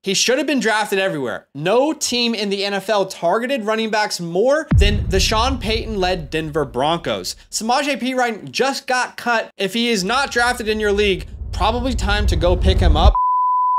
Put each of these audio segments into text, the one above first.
He should have been drafted everywhere. No team in the NFL targeted running backs more than the Sean Payton-led Denver Broncos. Samaje Perine just got cut. If he is not drafted in your league, probably time to go pick him up.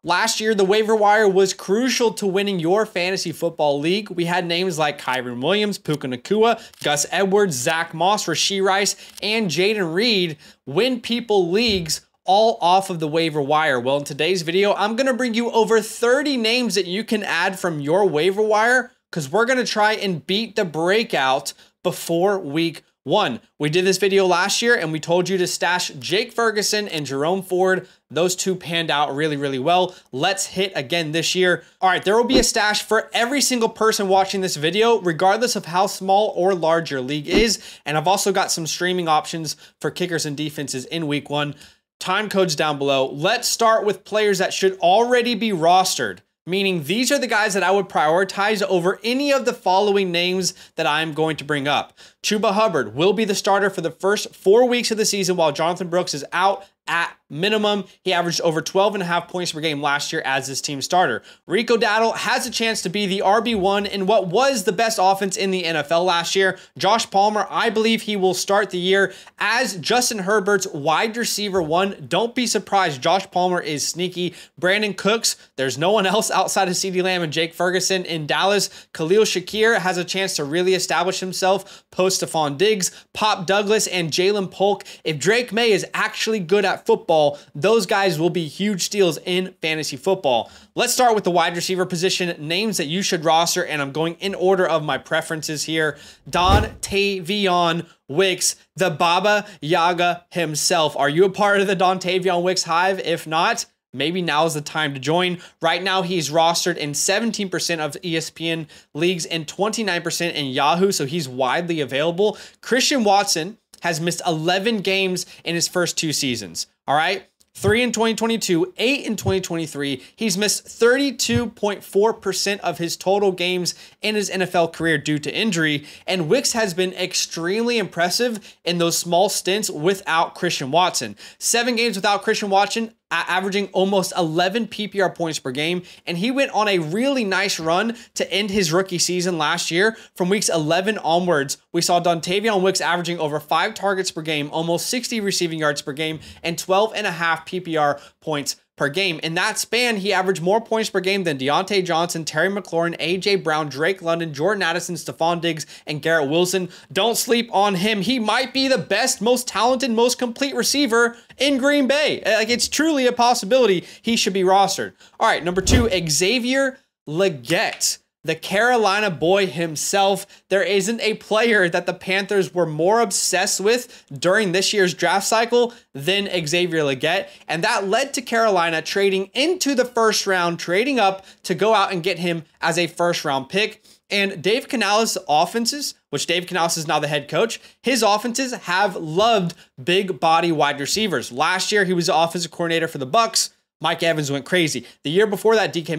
Last year, the waiver wire was crucial to winning your fantasy football league. We had names like Kyren Williams, Puka Nacua, Gus Edwards, Zach Moss, Rashee Rice, and Jaden Reed win people leagues all off of the waiver wire. Well, in today's video, I'm going to bring you over 30 names that you can add from your waiver wire because we're going to try and beat the breakout before week 1. We did this video last year and we told you to stash Jake Ferguson and Jerome Ford. Those two panned out really, really well. Let's hit again this year. All right, there will be a stash for every single person watching this video, regardless of how small or large your league is. And I've also got some streaming options for kickers and defenses in week 1. Time codes down below. Let's start with players that should already be rostered. Meaning these are the guys that I would prioritize over any of the following names that I'm going to bring up. Chuba Hubbard will be the starter for the first 4 weeks of the season while Jonathan Brooks is out at minimum. He averaged over 12.5 points per game last year as his team starter. Rico Dowdle has a chance to be the RB1 in what was the best offense in the NFL last year. Josh Palmer, I believe he will start the year as Justin Herbert's wide receiver 1. Don't be surprised. Josh Palmer is sneaky. Brandon Cooks, there's no one else outside of CeeDee Lamb and Jake Ferguson in Dallas. Khalil Shakir has a chance to really establish himself post Stephon Diggs. Pop Douglas and Jalen Polk. If Drake May is actually good at football, those guys will be huge steals in fantasy football. Let's start with the wide receiver position, names that you should roster, and I'm going in order of my preferences here. Dontavion Wicks, the Baba Yaga himself. Are you a part of the Dontavion Wicks hive? If not, maybe now is the time to join. Right now, he's rostered in 17% of ESPN leagues and 29% in Yahoo, so he's widely available. Christian Watson has missed 11 games in his first 2 seasons. All right, 3 in 2022, 8 in 2023. He's missed 32.4% of his total games in his NFL career due to injury. And Wicks has been extremely impressive in those small stints without Christian Watson. 7 games without Christian Watson, averaging almost 11 PPR points per game. And he went on a really nice run to end his rookie season last year. From weeks 11 onwards, we saw Dontavion Wicks averaging over 5 targets per game, almost 60 receiving yards per game, and 12.5 PPR points per game. In that span, he averaged more points per game than Deontay Johnson, Terry McLaurin, AJ Brown, Drake London, Jordan Addison, Stephon Diggs, and Garrett Wilson. Don't sleep on him. He might be the best, most talented, most complete receiver in Green Bay. Like, it's truly a possibility he should be rostered. All right, number 2, Xavier Legette, the Carolina boy himself. There isn't a player that the Panthers were more obsessed with during this year's draft cycle than Xavier Legette. And that led to Carolina trading into the first round, trading up to go out and get him as a first round pick. And Dave Canales' offenses, which Dave Canales is now the head coach, his offenses have loved big body wide receivers. Last year, he was the offensive coordinator for the Bucs. Mike Evans went crazy. The year before that, DK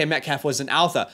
Metcalf was an alpha.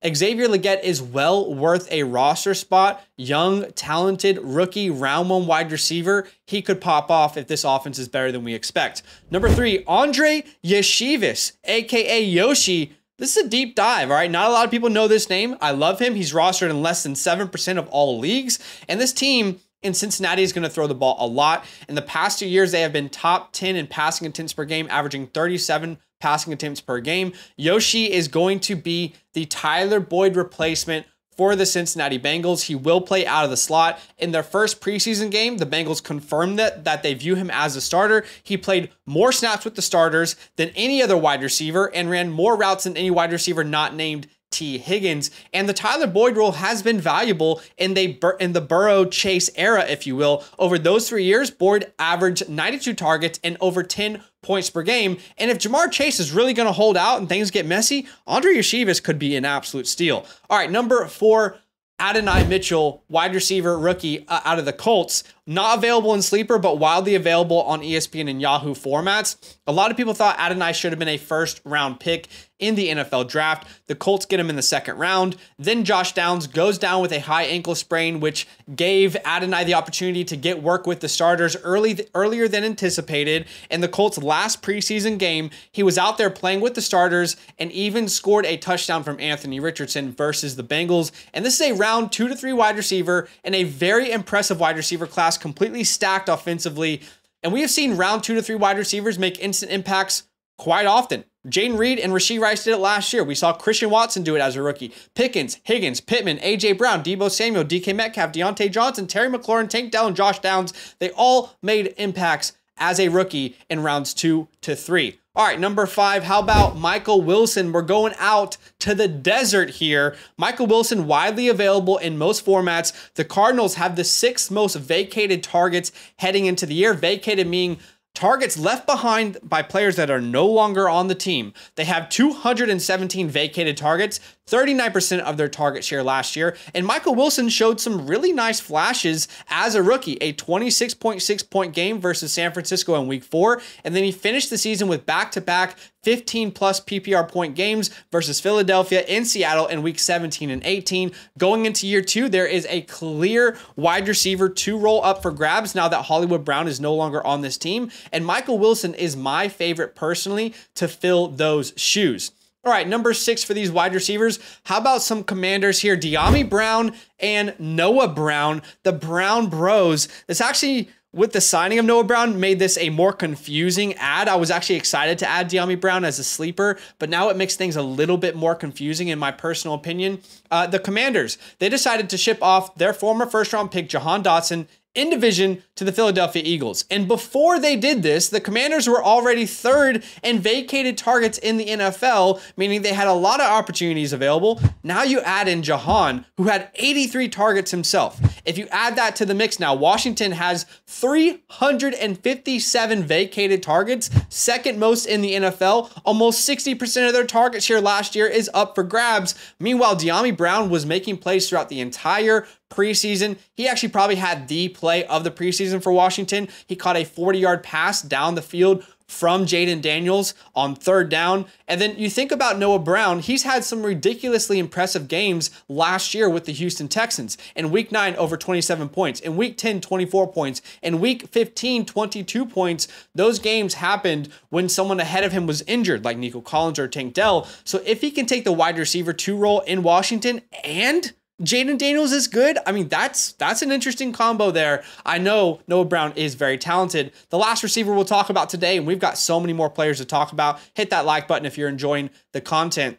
Xavier Legette is well worth a roster spot. Young, talented, rookie, round 1 wide receiver. He could pop off if this offense is better than we expect. Number 3, Andre Yeshivas, aka Yoshi. This is a deep dive, all right? Not a lot of people know this name. I love him. He's rostered in less than 7% of all leagues. And this team in Cincinnati is going to throw the ball a lot. In the past 2 years, they have been top 10 in passing attempts per game, averaging 37 passing attempts per game. Yoshi is going to be the Tyler Boyd replacement for the Cincinnati Bengals. He will play out of the slot. In their first preseason game, the Bengals confirmed that they view him as a starter. He played more snaps with the starters than any other wide receiver and ran more routes than any wide receiver not named T. Higgins. And the Tyler Boyd role has been valuable in the Burrow Chase era, if you will. Over those 3 years, Boyd averaged 92 targets and over 10 points per game. And if Jamar Chase is really going to hold out and things get messy, Andre Yeshivas could be an absolute steal. All right, number 4, Adonai Mitchell, wide receiver rookie out of the Colts. not available in Sleeper, but wildly available on ESPN and Yahoo formats. A lot of people thought Adonai should have been a first-round pick in the NFL draft. The Colts get him in the second round. Then Josh Downs goes down with a high ankle sprain, which gave Adonai the opportunity to get work with the starters earlier than anticipated. In the Colts' last preseason game, he was out there playing with the starters and even scored a touchdown from Anthony Richardson versus the Bengals. And this is a round 2 to 3 wide receiver and a very impressive wide receiver class, completely stacked offensively. And we have seen round 2 to 3 wide receivers make instant impacts quite often. Jaden Reed and Rashee Rice did it last year. We saw Christian Watson do it as a rookie. Pickens, Higgins, Pittman, A.J. Brown, Deebo Samuel, DK Metcalf, Deontay Johnson, Terry McLaurin, Tank Dell, and Josh Downs. They all made impacts as a rookie in rounds 2 to 3. All right, number 5, how about Michael Wilson? We're going out to the desert here. Michael Wilson, widely available in most formats. The Cardinals have the 6th most vacated targets heading into the year. Vacated meaning targets left behind by players that are no longer on the team. They have 217 vacated targets, 39% of their target share last year. And Michael Wilson showed some really nice flashes as a rookie, a 26.6 point game versus San Francisco in week 4. And then he finished the season with back-to-back 15 plus PPR point games versus Philadelphia and Seattle in week 17 and 18. Going into year 2, there is a clear wide receiver 2 role up for grabs now that Hollywood Brown is no longer on this team. And Michael Wilson is my favorite personally to fill those shoes. All right, number 6 for these wide receivers. How about some Commanders here? Dyami Brown and Noah Brown, the Brown Bros. This actually, with the signing of Noah Brown, made this a more confusing ad. I was actually excited to add Dyami Brown as a sleeper, but now it makes things a little bit more confusing in my personal opinion. The Commanders, they decided to ship off their former first-round pick, Jahan Dotson, in division to the Philadelphia Eagles. And before they did this, the Commanders were already 3rd in vacated targets in the NFL, meaning they had a lot of opportunities available. Now you add in Jahan, who had 83 targets himself. If you add that to the mix now, Washington has 357 vacated targets, 2nd most in the NFL. Almost 60% of their target share last year is up for grabs. Meanwhile, Dyami Brown was making plays throughout the entire preseason. He actually probably had the play of the preseason for Washington. He caught a 40-yard pass down the field from Jaden Daniels on 3rd down. And then you think about Noah Brown, he's had some ridiculously impressive games last year with the Houston Texans. In week 9, over 27 points. In week 10, 24 points. In week 15, 22 points. Those games happened when someone ahead of him was injured, like Nico Collins or Tank Dell. So if he can take the wide receiver 2 role in Washington and Jaden Daniels is good, I mean, that's an interesting combo there. I know Noah Brown is very talented. The last receiver we'll talk about today, and we've got so many more players to talk about. Hit that like button if you're enjoying the content.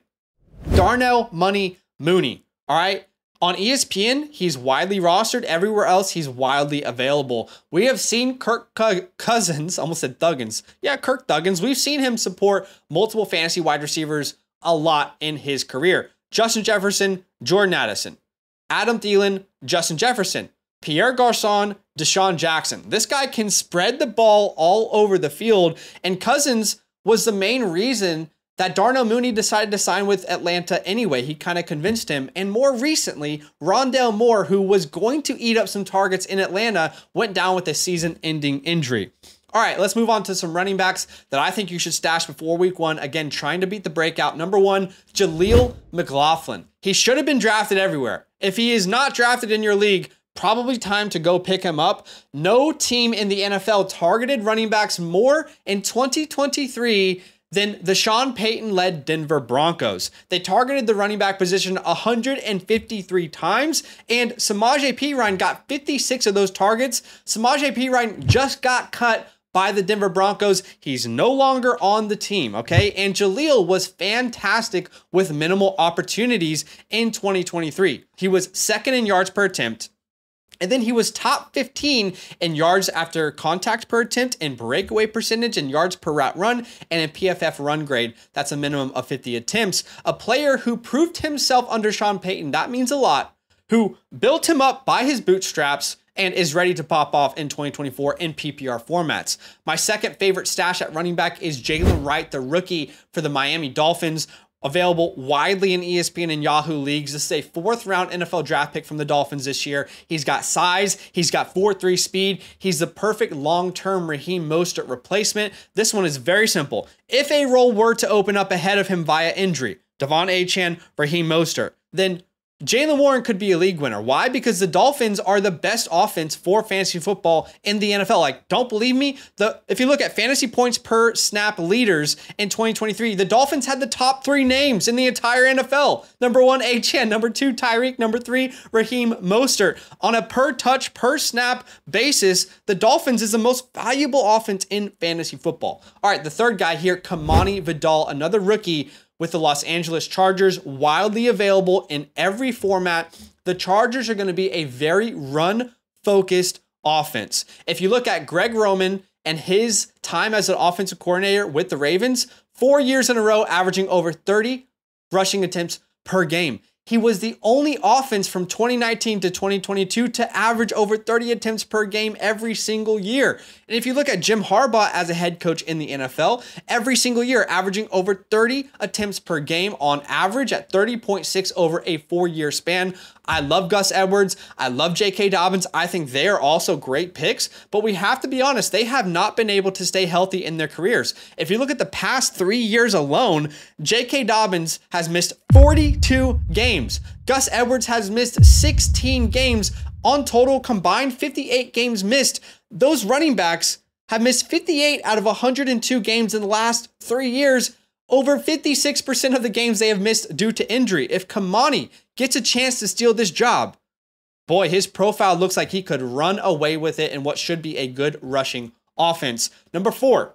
Darnell Money Mooney, all right? On ESPN, he's widely rostered. Everywhere else, he's wildly available. We have seen Kirk Cousins, almost said Thuggins. Yeah, Kirk Thuggins. We've seen him support multiple fantasy wide receivers a lot in his career. Justin Jefferson, Jordan Addison. Adam Thielen, Justin Jefferson, Pierre Garçon, Deshaun Jackson. This guy can spread the ball all over the field, and Cousins was the main reason that Darnell Mooney decided to sign with Atlanta anyway. He kind of convinced him. And more recently, Rondale Moore, who was going to eat up some targets in Atlanta, went down with a season-ending injury. All right, let's move on to some running backs that I think you should stash before week 1. Again, trying to beat the breakout. Number 1, Jaleel McLaughlin. He should have been drafted everywhere. If he is not drafted in your league, probably time to go pick him up. No team in the NFL targeted running backs more in 2023 than the Sean Payton-led Denver Broncos. They targeted the running back position 153 times, and Samaje Perine got 56 of those targets. Samaje Perine just got cut by the Denver Broncos. He's no longer on the team, okay? And Jaleel was fantastic with minimal opportunities in 2023. He was 2nd in yards per attempt, and then he was top 15 in yards after contact per attempt, in breakaway percentage, in yards per route run, and in PFF run grade. That's a minimum of 50 attempts. A player who proved himself under Sean Payton, that means a lot, who built him up by his bootstraps and is ready to pop off in 2024 in PPR formats. My second favorite stash at running back is Jalen Wright, the rookie for the Miami Dolphins. available widely in ESPN and Yahoo leagues. This is a 4th round NFL draft pick from the Dolphins this year. He's got size. He's got 4.3 speed. He's the perfect long-term Raheem Mostert replacement. This one is very simple. If a role were to open up ahead of him via injury, Devon Achane, Raheem Mostert, then Jaylen Warren could be a league winner. Why? Because the Dolphins are the best offense for fantasy football in the NFL. Like, don't believe me? If you look at fantasy points per snap leaders in 2023, the Dolphins had the top 3 names in the entire NFL. Number 1, Achane. Number 2, Tyreek. Number 3, Raheem Mostert. On a per touch, per snap basis, the Dolphins is the most valuable offense in fantasy football. All right, the third guy here, Kamani Vidal, another rookie with the Los Angeles Chargers, wildly available in every format. The Chargers are going to be a very run-focused offense. If you look at Greg Roman and his time as an offensive coordinator with the Ravens, 4 years in a row, averaging over 30 rushing attempts per game. He was the only offense from 2019 to 2022 to average over 30 attempts per game every single year. And if you look at Jim Harbaugh as a head coach in the NFL, every single year averaging over 30 attempts per game on average at 30.6 over a 4-year span. I love Gus Edwards. I love J.K. Dobbins. I think they are also great picks, but we have to be honest, they have not been able to stay healthy in their careers. If you look at the past 3 years alone, J.K. Dobbins has missed 42 games. Gus Edwards has missed 16 games. On total, combined 58 games missed. Those running backs have missed 58 out of 102 games in the last 3 years. Over 56% of the games they have missed due to injury. If Kamani gets a chance to steal this job, boy, his profile looks like he could run away with it in what should be a good rushing offense. Number 4,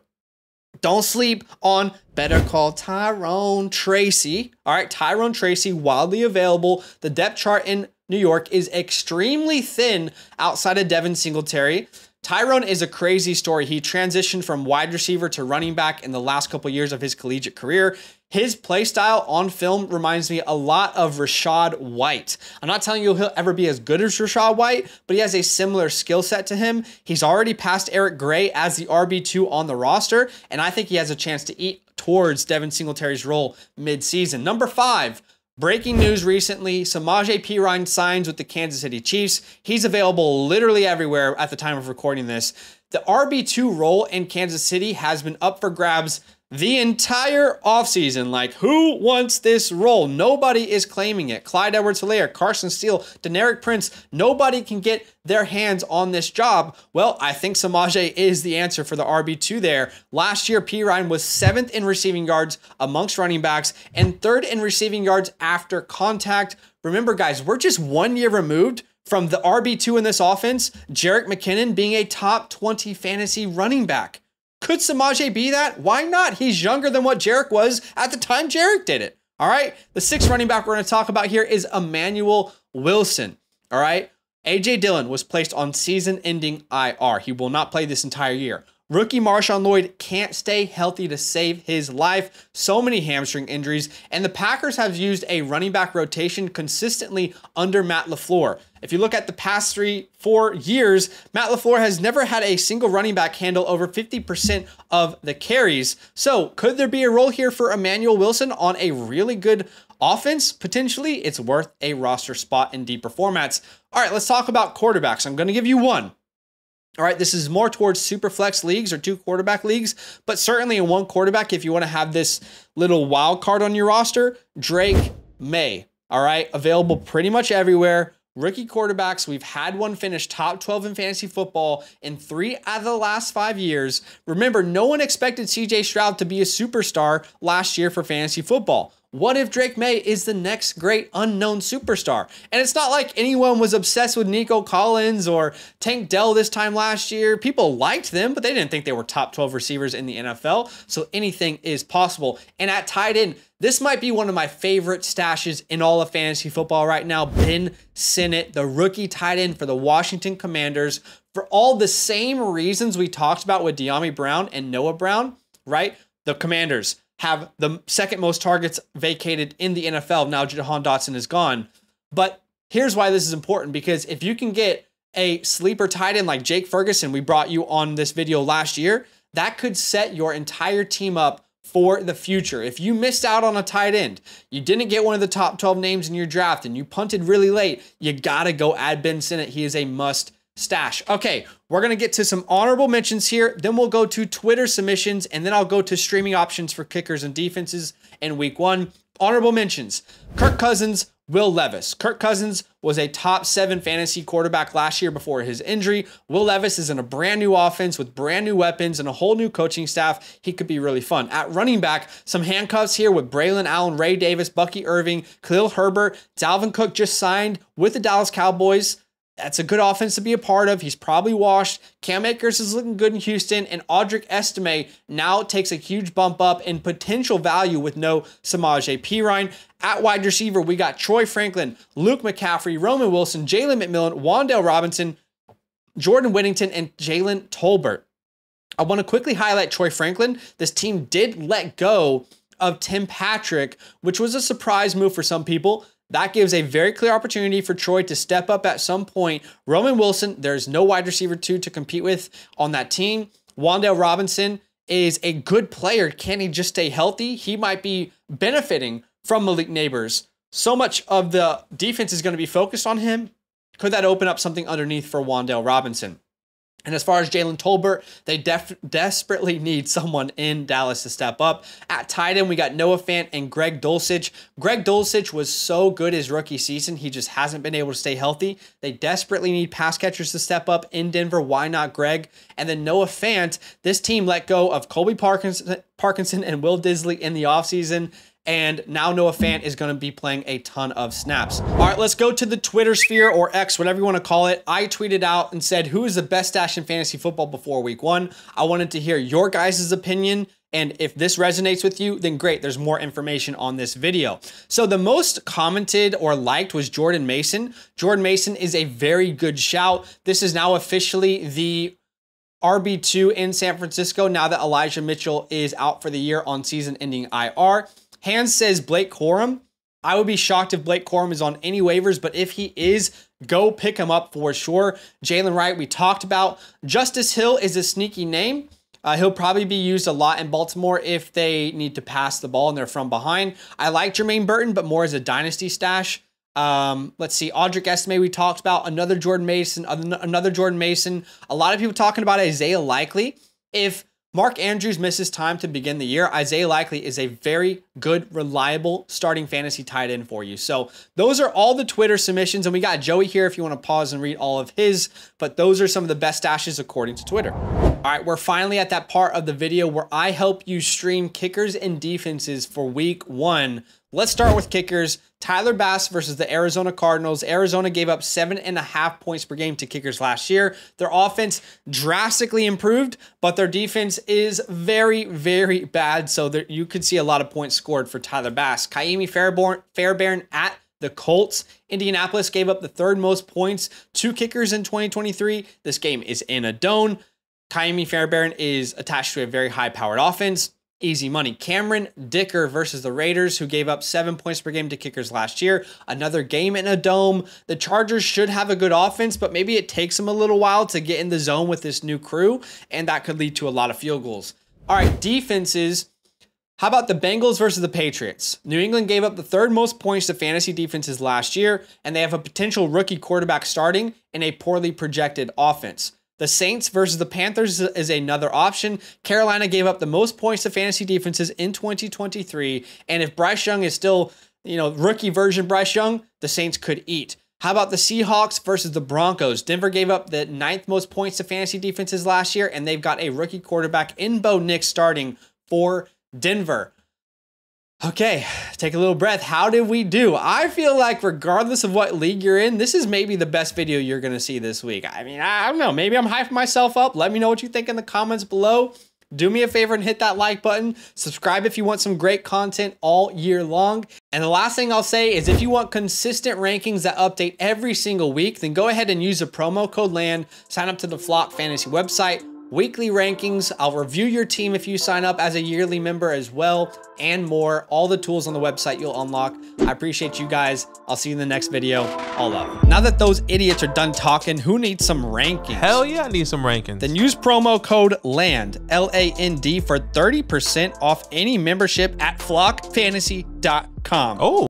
don't sleep on Better Call Tyrone Tracy. All right, Tyrone Tracy, wildly available. The depth chart in New York is extremely thin outside of Devin Singletary. Tyrone is a crazy story. He transitioned from wide receiver to running back in the last couple years of his collegiate career. His play style on film reminds me a lot of Rachaad White. I'm not telling you he'll ever be as good as Rachaad White, but he has a similar skill set to him. He's already passed Eric Gray as the RB2 on the roster, and I think he has a chance to eat towards Devin Singletary's role mid-season. Number 5, breaking news recently, Samaje Perine signs with the Kansas City Chiefs. He's available literally everywhere at the time of recording this. The RB2 role in Kansas City has been up for grabs the entire offseason. Like, who wants this role? Nobody is claiming it. Clyde Edwards-Helaire, Carson Steele, Deneric Prince, nobody can get their hands on this job. Well, I think Samaje is the answer for the RB2 there. Last year, Perine was 7th in receiving yards amongst running backs and 3rd in receiving yards after contact. Remember, guys, we're just 1 year removed from the RB2 in this offense, Jerick McKinnon being a top 20 fantasy running back. Could Samaje be that? Why not? He's younger than what Jerick was at the time Jerick did it. All right. The 6th running back we're going to talk about here is Emmanuel Wilson. All right. A.J. Dillon was placed on season-ending IR. He will not play this entire year. Rookie Marshawn Lloyd can't stay healthy to save his life. So many hamstring injuries. And the Packers have used a running back rotation consistently under Matt LaFleur. If you look at the past 3-4 years, Matt LaFleur has never had a single running back handle over 50% of the carries. So could there be a role here for Emmanuel Wilson on a really good offense? Potentially, it's worth a roster spot in deeper formats. All right, let's talk about quarterbacks. I'm going to give you one. All right, this is more towards super flex leagues or 2 quarterback leagues, but certainly in 1 quarterback, if you want to have this little wild card on your roster, Drake May. All right, available pretty much everywhere. Rookie quarterbacks, we've had one finish top 12 in fantasy football in 3 out of the last 5 years. Remember, no one expected CJ Stroud to be a superstar last year for fantasy football. What if Drake May is the next great unknown superstar? And it's not like anyone was obsessed with Nico Collins or Tank Dell this time last year. People liked them, but they didn't think they were top 12 receivers in the NFL. So anything is possible. And at tight end, this might be one of my favorite stashes in all of fantasy football right now. Ben Sinnott, the rookie tight end for the Washington Commanders. For all the same reasons we talked about with De'Ami Brown and Noah Brown, right? The Commanders have the 2nd most targets vacated in the NFL. Now Jahan Dotson is gone. But here's why this is important, because if you can get a sleeper tight end like Jake Ferguson, we brought you on this video last year, that could set your entire team up for the future. If you missed out on a tight end, you didn't get one of the top 12 names in your draft, and you punted really late, you gotta go add Ben Sinnott. He is a must stash. Okay, we're gonna get to some honorable mentions here, then we'll go to Twitter submissions, and then I'll go to streaming options for kickers and defenses in week 1. Honorable mentions: Kirk Cousins, Will Levis. Kirk Cousins was a top 7 fantasy quarterback last year before his injury. Will Levis is in a brand new offense with brand new weapons and a whole new coaching staff. He could be really fun. At running back, some handcuffs here with Braylon Allen, Ray Davis, Bucky Irving, Khalil Herbert. Dalvin Cook just signed with the Dallas Cowboys. That's a good offense to be a part of. He's probably washed. Cam Akers is looking good in Houston, and Audric Estime now takes a huge bump up in potential value with no Samaje Perine. At wide receiver, we got Troy Franklin, Luke McCaffrey, Roman Wilson, Jalen McMillan, Wan'Dale Robinson, Jordan Whittington, and Jalen Tolbert. I want to quickly highlight Troy Franklin. This team did let go of Tim Patrick, which was a surprise move for some people. That gives a very clear opportunity for Troy to step up at some point. Roman Wilson, there's no wide receiver 2 to compete with on that team. Wan'Dale Robinson is a good player. Can he just stay healthy? He might be benefiting from Malik Neighbors. So much of the defense is going to be focused on him. Could that open up something underneath for Wan'Dale Robinson? And as far as Jalen Tolbert, they desperately need someone in Dallas to step up. At tight end, we got Noah Fant and Greg Dulcich. Greg Dulcich was so good his rookie season. He just hasn't been able to stay healthy. They desperately need pass catchers to step up in Denver. Why not Greg? And then Noah Fant, this team let go of Colby Parkinson and Will Disley in the offseason. And now Noah Fant is going to be playing a ton of snaps. All right, let's go to the Twitter sphere, or X, whatever you want to call it. I tweeted out and said, who is the best stash in fantasy football before week 1? I wanted to hear your guys' opinion. And if this resonates with you, then great, there's more information on this video. So the most commented or liked was Jordan Mason. Jordan Mason is a very good shout. This is now officially the RB2 in San Francisco now that Elijah Mitchell is out for the year on season-ending IR. Hans says Blake Corum. I would be shocked if Blake Corum is on any waivers, but if he is, go pick him up for sure. Jalen Wright, we talked about. Justice Hill is a sneaky name. He'll probably be used a lot in Baltimore if they need to pass the ball and they're from behind. I like Jermaine Burton, but more as a dynasty stash. Let's see, Audric Estime we talked about. Another Jordan Mason. A lot of people talking about Isaiah Likely. If Mark Andrews misses time to begin the year, Isaiah Likely is a very good, reliable starting fantasy tight end for you. So those are all the Twitter submissions, and we got Joey here if you want to pause and read all of his, but those are some of the best stashes according to Twitter. All right, we're finally at that part of the video where I help you stream kickers and defenses for week 1. Let's start with kickers. Tyler Bass versus the Arizona Cardinals. Arizona gave up 7.5 points per game to kickers last year. Their offense drastically improved, but their defense is very, very bad. So you could see a lot of points scored for Tyler Bass. Kaimi Fairbairn at the Colts. Indianapolis gave up the 3rd most points to kickers in 2023. This game is in a dome. Kaimi Fairbairn is attached to a very high-powered offense. Easy money. Cameron Dicker versus the Raiders, who gave up 7 points per game to kickers last year. Another game in a dome. The Chargers should have a good offense, but maybe it takes them a little while to get in the zone with this new crew, and that could lead to a lot of field goals. All right, defenses. How about the Bengals versus the Patriots? New England gave up the 3rd most points to fantasy defenses last year, and they have a potential rookie quarterback starting in a poorly projected offense. The Saints versus the Panthers is another option. Carolina gave up the most points to fantasy defenses in 2023. And if Bryce Young is still, rookie version Bryce Young, the Saints could eat. How about the Seahawks versus the Broncos? Denver gave up the 9th most points to fantasy defenses last year, and they've got a rookie quarterback in Bo Nix starting for Denver. Okay, take a little breath. How did we do? I feel like regardless of what league you're in, this is maybe the best video you're going to see this week. I mean, I don't know. Maybe I'm hyping myself up. Let me know what you think in the comments below. Do me a favor and hit that like button. Subscribe if you want some great content all year long. And the last thing I'll say is if you want consistent rankings that update every single week, then go ahead and use the promo code LAND. Sign up to the Flock Fantasy website. weekly rankings. I'll review your team if you sign up as a yearly member as well, and more. All the tools on the website you'll unlock. I appreciate you guys. I'll see you in the next video. All love. Now that those idiots are done talking, who needs some rankings? Hell yeah, I need some rankings. Then use promo code LAND, L-A-N-D, for 30% off any membership at flockfantasy.com. Oh.